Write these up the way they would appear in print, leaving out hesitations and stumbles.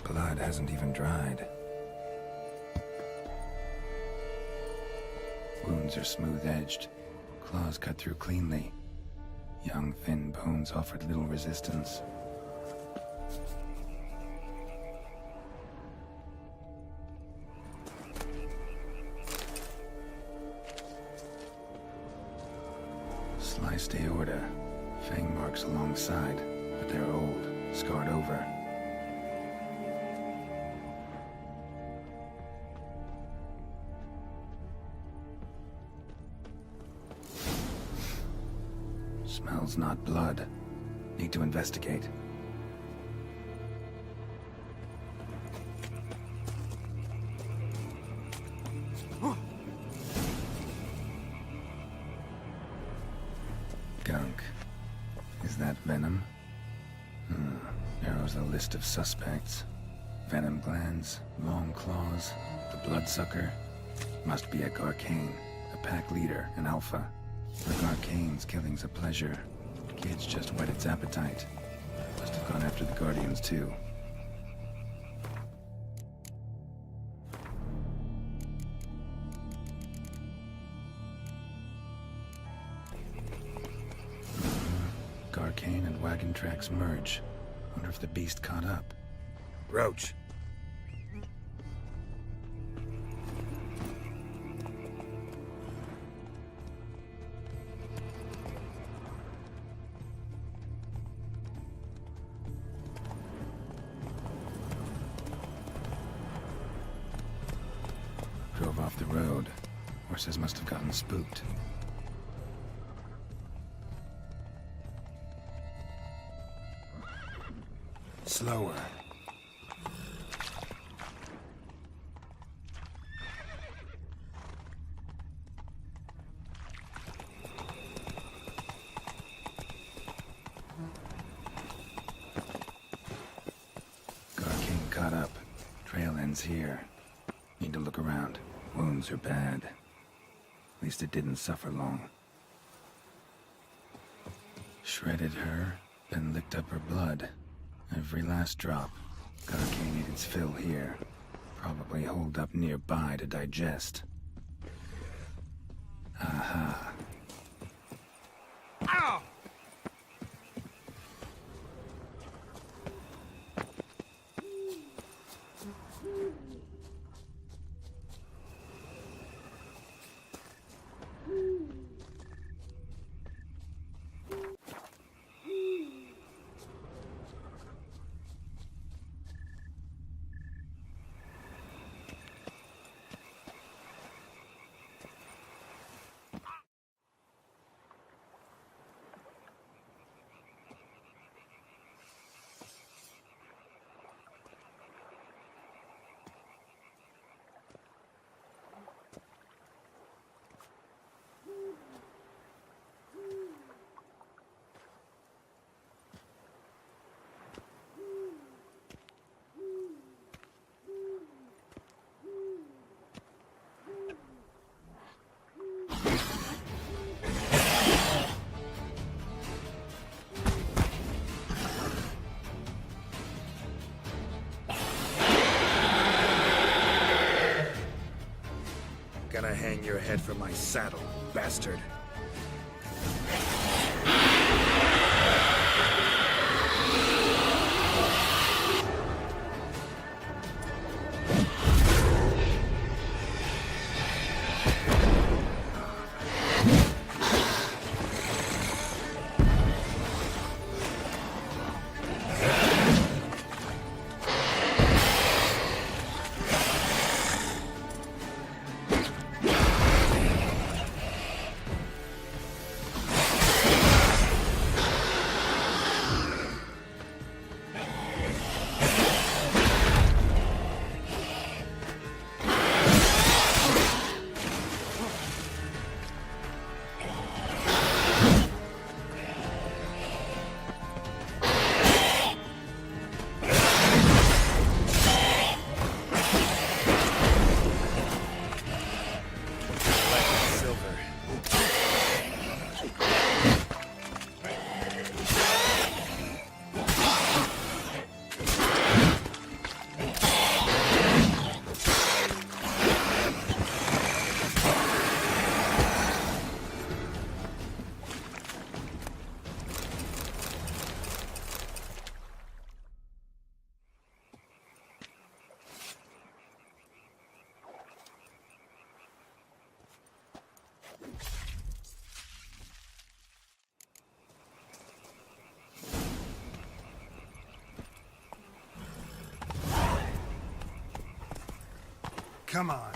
blood hasn't even dried. Wounds are smooth-edged, claws cut through cleanly. Young, thin bones offered little resistance. Sliced aorta, fang marks alongside, but they're old, scarred over. Smells not blood. Need to investigate. Gunk. Is that venom? Narrows the list of suspects. Venom glands, long claws, the bloodsucker. Must be a Garcane, a pack leader, an alpha. For Garcane's killing's a pleasure. Kid's just whet its appetite. Must have gone after the Guardians too. Garcane and wagon tracks merge. Wonder if the beast caught up. Roach. Drove off the road. Horses must have gotten spooked. Slower. Garcane caught up. Trail ends here. Need to look around. Wounds are bad. At least it didn't suffer long. Shredded her, then licked up her blood. Every last drop. Garcane ate its fill here. Probably holed up nearby to digest. Aha. Ow! Gonna hang your head from my saddle, bastard. Come on.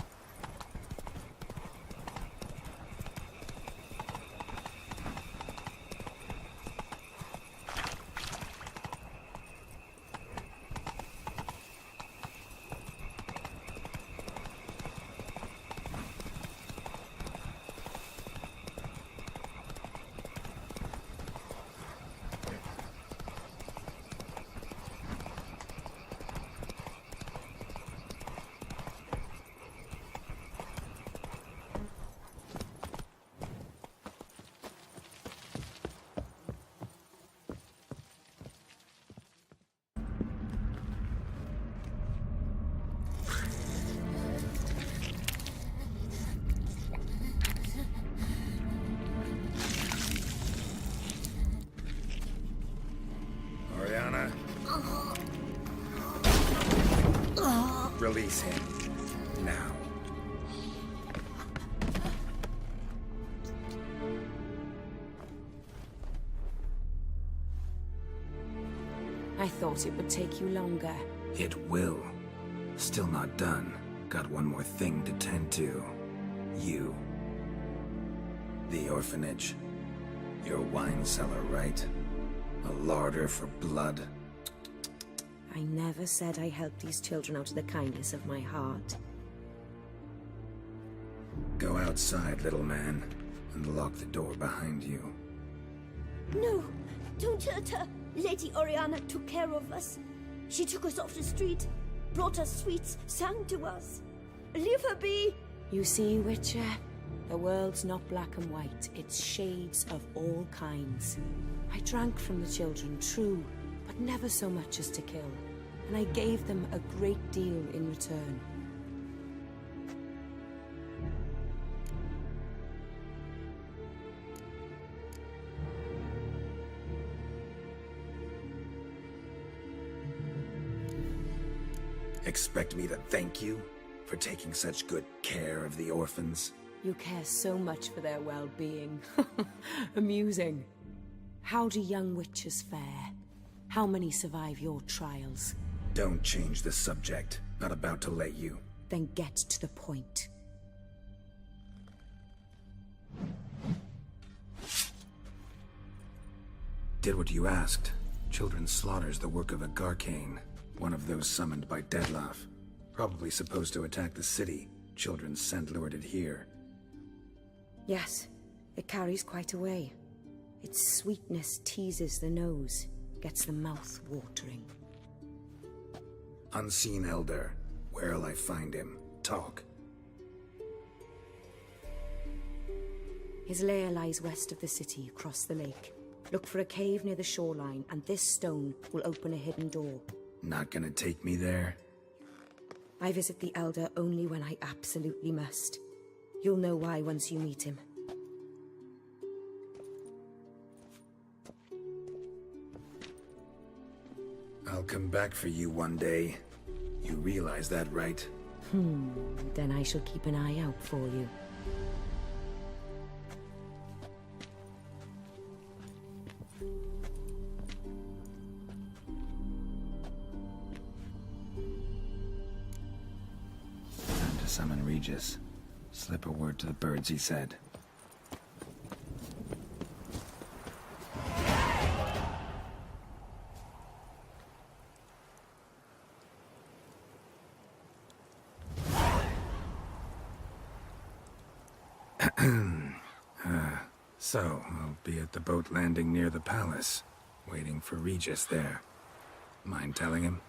Oriana. Release him. Now. I thought it would take you longer. It will. Still not done. Got one more thing to tend to. You. The orphanage. Your wine cellar, right? A larder for blood. I never said I helped these children out of the kindness of my heart. Go outside, little man, and lock the door behind you. No, don't hurt her. Lady Oriana took care of us. She took us off the street, brought us sweets, sang to us. Leave her be. You see, Witcher? The world's not black and white. It's shades of all kinds. I drank from the children, true, but never so much as to kill. And I gave them a great deal in return. Expect me to thank you for taking such good care of the orphans? You care so much for their well-being. Amusing. How do young witches fare? How many survive your trials? Don't change the subject. Not about to let you. Then get to the point. Did what you asked. Children's slaughter's the work of a Garcane. One of those summoned by Dettlaff. Probably supposed to attack the city. Children sent lured here. Yes, it carries quite a way. Its sweetness teases the nose, gets the mouth watering. Unseen Elder. Where'll I find him? Talk. His lair lies west of the city, across the lake. Look for a cave near the shoreline, and this stone will open a hidden door. Not gonna take me there? I visit the Elder only when I absolutely must. You'll know why once you meet him. I'll come back for you one day. You realize that, right? Then I shall keep an eye out for you. Time to summon Regis. Slip a word to the birds, he said. So, I'll be at the boat landing near the palace, waiting for Regis there. Mind telling him?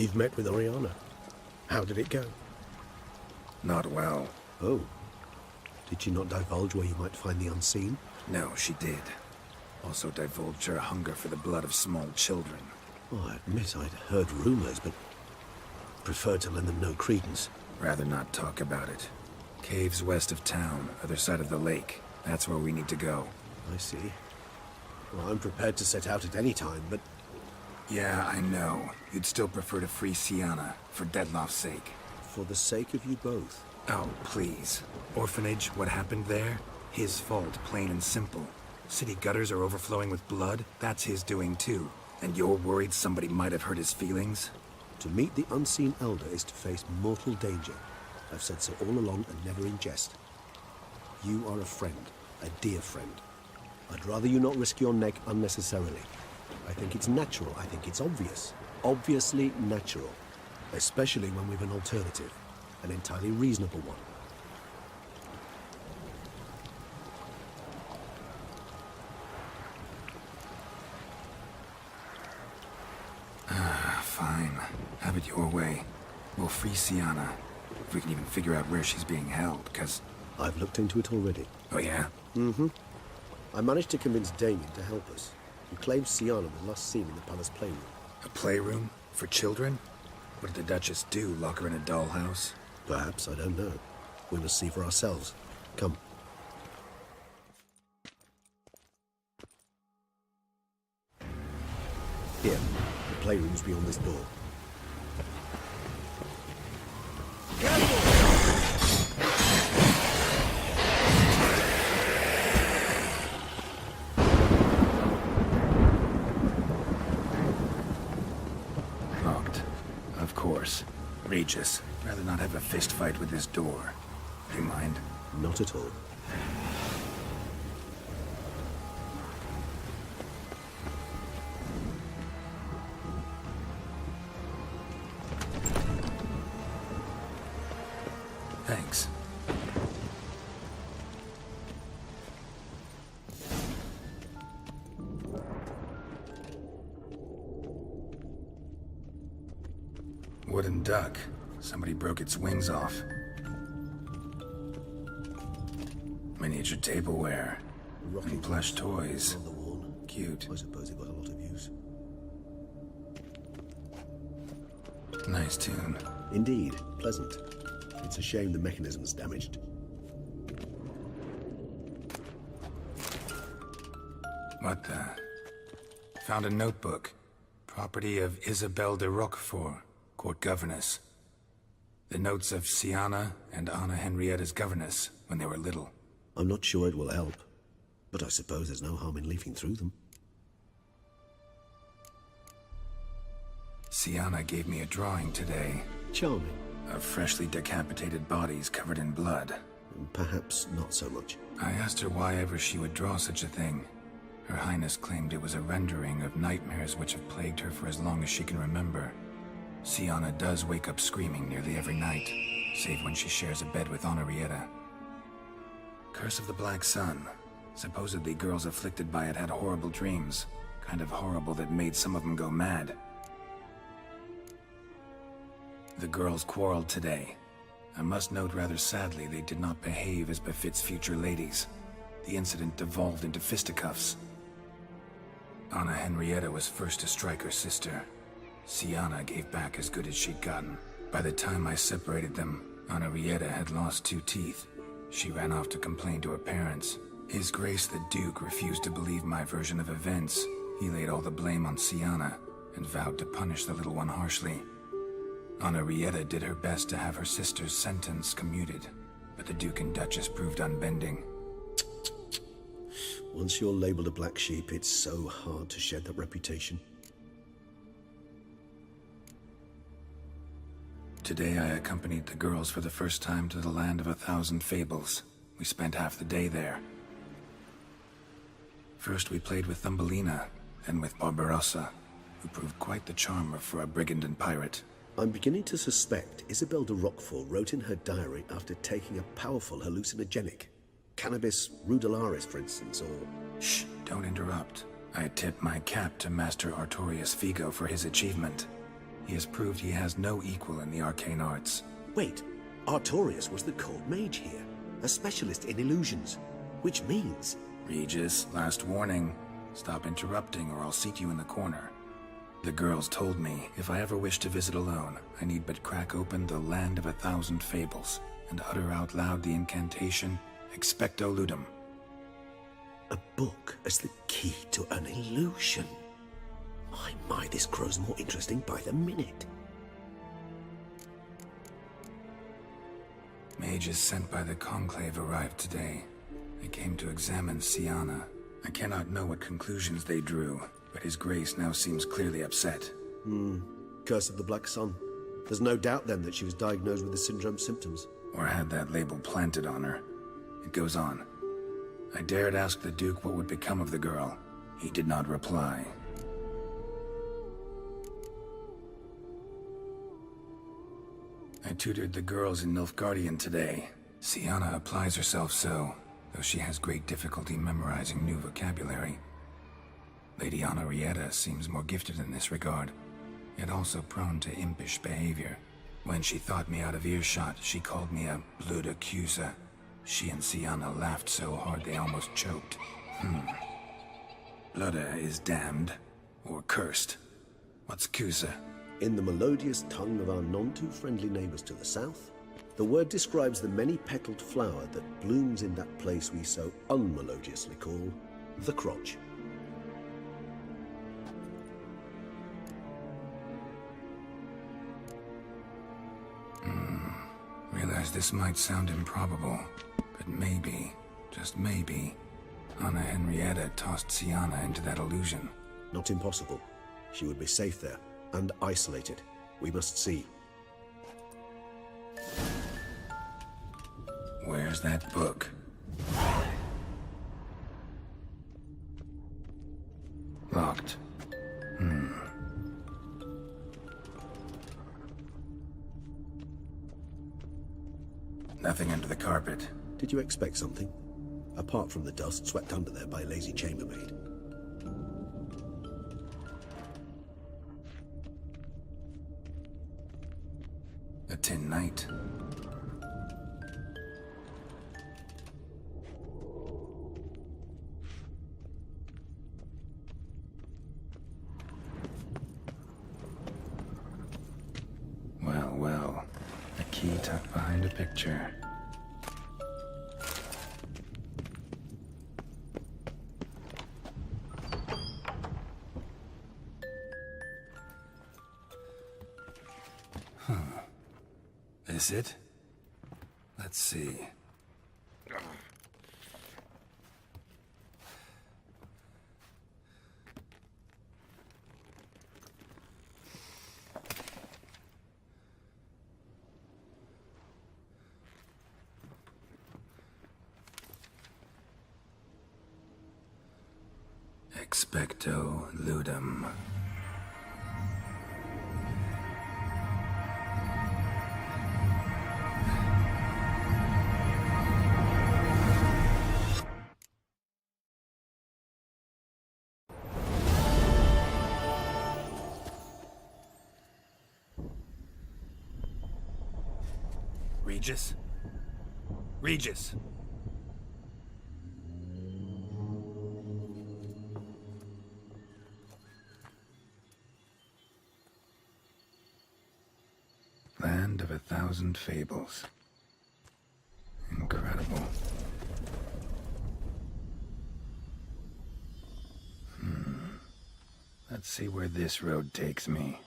You've met with Oriana. How did it go? Not well. Oh. Did she not divulge where you might find the unseen? No, she did. Also divulged her hunger for the blood of small children. Oh, I admit I'd heard rumors, but preferred to lend them no credence. Rather not talk about it. Caves west of town, other side of the lake. That's where we need to go. I see. Well, I'm prepared to set out at any time, but... Yeah, I know. You'd still prefer to free Sienna, for Dettlaff's sake. For the sake of you both. Oh, please. Orphanage, what happened there? His fault, plain and simple. City gutters are overflowing with blood. That's his doing too. And you're worried somebody might have hurt his feelings? To meet the unseen elder is to face mortal danger. I've said so all along and never in jest. You are a friend, a dear friend. I'd rather you not risk your neck unnecessarily. I think it's natural, I think it's obvious. Obviously natural. Especially when we've an alternative. An entirely reasonable one. Fine. Have it your way. We'll free Sienna. If we can even figure out where she's being held, because... I've looked into it already. Oh, yeah? Mm-hmm. I managed to convince Damien to help us. He claims Sienna was last seen in the palace playroom. A playroom? For children? What did the Duchess do? Lock her in a dollhouse? Perhaps, I don't know. We must see for ourselves. Come. Here, the playroom's beyond this door. Locked. Of course. Regis. Rather not have a fist fight with this door. Do you mind? Not at all. Thanks. Wooden duck. Somebody broke its wings off. Miniature tableware. Rocking And plush toys. on the wall. Cute. I suppose it got a lot of use. Nice tune. Indeed, pleasant. It's a shame the mechanism's damaged. What the? Found a notebook. Property of Isabelle de Roquefort, court governess. The notes of Sienna and Anna Henrietta's governess when they were little. I'm not sure it will help, but I suppose there's no harm in leafing through them. Sienna gave me a drawing today Charming. of freshly decapitated bodies covered in blood. Perhaps not so much. I asked her why ever she would draw such a thing. Her Highness claimed it was a rendering of nightmares which have plagued her for as long as she can remember. Sienna does wake up screaming nearly every night, save when she shares a bed with Henrietta. Curse of the Black Sun. Supposedly girls afflicted by it had horrible dreams. Kind of horrible that made some of them go mad. The girls quarreled today. I must note rather sadly they did not behave as befits future ladies. The incident devolved into fisticuffs. Anna Henrietta was first to strike her sister. Sienna gave back as good as she'd gotten. By the time I separated them, Henrietta had lost 2 teeth. She ran off to complain to her parents. His Grace the Duke refused to believe my version of events. He laid all the blame on Sienna and vowed to punish the little one harshly. Henrietta did her best to have her sister's sentence commuted, but the Duke and Duchess proved unbending. Once you're labeled a black sheep, it's so hard to shed that reputation. Today I accompanied the girls for the first time to the land of 1,000 fables. We spent half the day there. First we played with Thumbelina, then with Barbarossa, who proved quite the charmer for a brigand and pirate. I'm beginning to suspect Isabelle de Roquefort wrote in her diary after taking a powerful hallucinogenic. Cannabis rudelaris, for instance, or... Shh, don't interrupt. I tip my cap to Master Artorius Figo for his achievement. He has proved he has no equal in the arcane arts. Wait, Artorius was the court mage here, a specialist in illusions, which means... Regis, last warning. Stop interrupting or I'll seat you in the corner. The girls told me if I ever wish to visit alone, I need but crack open the Land of 1,000 Fables and utter out loud the incantation Expecto Ludum. A book as the key to an illusion. My, this grows more interesting by the minute. Mages sent by the Conclave arrived today. They came to examine Siana. I cannot know what conclusions they drew, but His Grace now seems clearly upset. Curse of the Black Sun. There's no doubt then that she was diagnosed with the syndrome symptoms. Or had that label planted on her. It goes on. I dared ask the Duke what would become of the girl. He did not reply. I tutored the girls in Nilfgaardian today. Siana applies herself so, though she has great difficulty memorizing new vocabulary. Lady Honorrietta seems more gifted in this regard, yet also prone to impish behavior. When she thought me out of earshot, she called me a blood accuser. She and Siana laughed so hard they almost choked. Blood is damned, or cursed. What's Cusa? In the melodious tongue of our none-too-friendly neighbors to the south, the word describes the many-petaled flower that blooms in that place we so unmelodiously call the crotch. Realize this might sound improbable, but maybe, just maybe, Anna Henrietta tossed Siana into that illusion. Not impossible. She would be safe there, and isolated. We must see. Where's that book? Locked. Nothing under the carpet. Did you expect something? Apart from the dust swept under there by a lazy chambermaid. A tin knight. Well, well. A key tucked behind a picture. This it? Let's see. Expecto Ludum. Regis? Regis! Land of 1,000 Fables. Incredible. Let's see where this road takes me.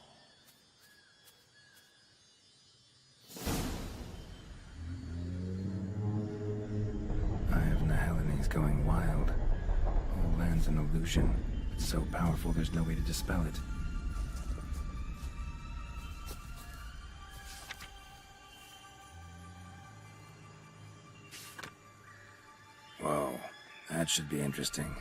Eye of Nehelene going wild. All land's an illusion. It's so powerful there's no way to dispel it. Whoa, that should be interesting.